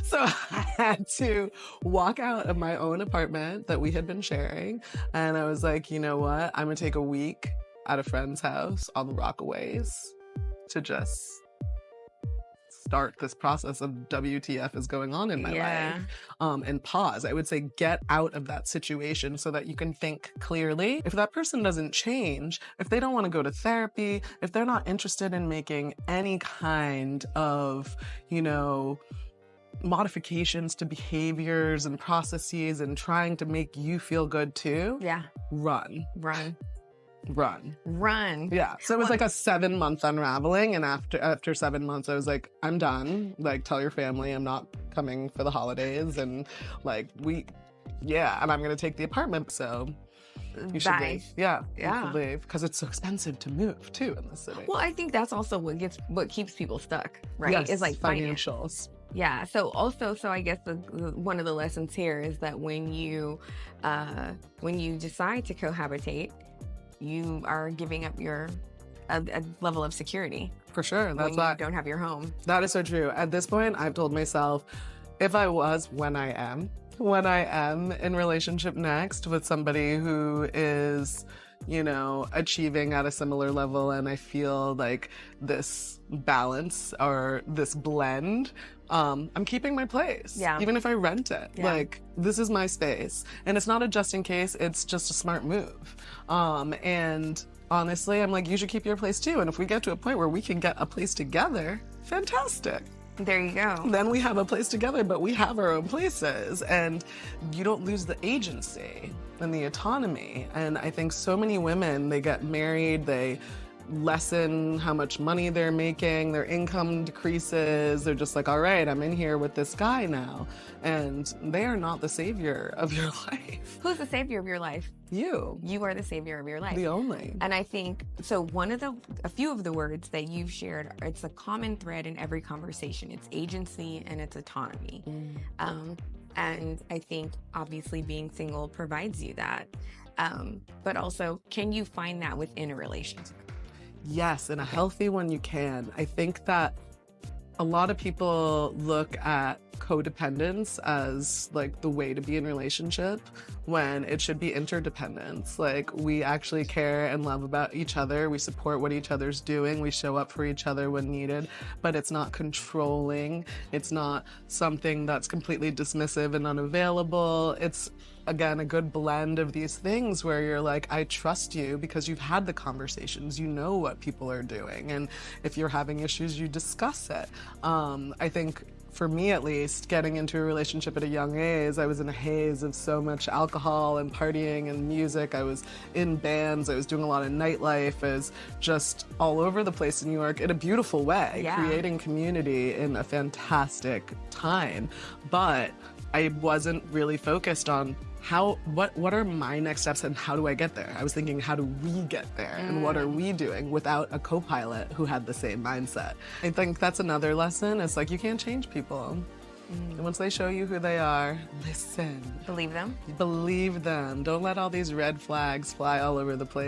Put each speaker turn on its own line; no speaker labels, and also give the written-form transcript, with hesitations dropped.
So I had to walk out of my own apartment that we had been sharing. And I was like, you know what? I'm going to take a week at a friend's house on the Rockaways to just start this process of WTF is going on in my life, and pause. I would say get out of that situation so that you can think clearly. If that person doesn't change, if they don't want to go to therapy, if they're not interested in making any kind of, modifications to behaviors and processes and trying to make you feel good too, run. Yeah. So it was like a 7-month unraveling. And after 7 months, I was like, I'm done. Like, tell your family I'm not coming for the holidays. And like, and I'm going to take the apartment. So you should leave. Yeah. You should leave. Because it's so expensive to move too in the city.
Well, I think that's also what keeps people stuck, right?
Yes,
is like
financials.
Yeah. So I guess one of the lessons here is that when you decide to cohabitate, you are giving up a level of security.
For sure.
That's why you don't have your home.
That is so true. At this point, I've told myself, if I was, when I am in relationship next with somebody who is, achieving at a similar level, and I feel like this balance or this blend, I'm keeping my place. Yeah. Even if I rent it. Yeah. Like, this is my space. And it's not a just in case, it's just a smart move. And honestly, I'm like, you should keep your place too. And if we get to a point where we can get a place together, fantastic.
There you go.
Then we have a place together, but we have our own places, and you don't lose the agency and the autonomy. And I think so many women, they get married, they lessen how much money they're making, their income decreases. They're just like, all right, I'm in here with this guy now. And they are not the savior of your life.
Who's the savior of your life?
You.
You are the savior of your life.
The only.
And I think, so a few of the words that you've shared, it's a common thread in every conversation. It's agency and it's autonomy. And I think obviously being single provides you that. But also, can you find that within a relationship?
Yes, in a healthy one you can. I think that a lot of people look at codependence as like the way to be in relationship when it should be interdependence. Like, we actually care and love about each other. We support what each other's doing. We show up for each other when needed, but it's not controlling. It's not something that's completely dismissive and unavailable. It's, again, a good blend of these things where you're like, I trust you because you've had the conversations, you know what people are doing. And if you're having issues, you discuss it. I think for me, at least, getting into a relationship at a young age, I was in a haze of so much alcohol and partying and music. I was in bands. I was doing a lot of nightlife. I was just all over the place in New York in a beautiful way, creating community in a fantastic time. But I wasn't really focused on what are my next steps and how do I get there? I was thinking, how do we get there? And what are we doing without a co-pilot who had the same mindset? I think that's another lesson. It's like, you can't change people. And once they show you who they are, listen.
Believe them.
Believe them. Don't let all these red flags fly all over the place.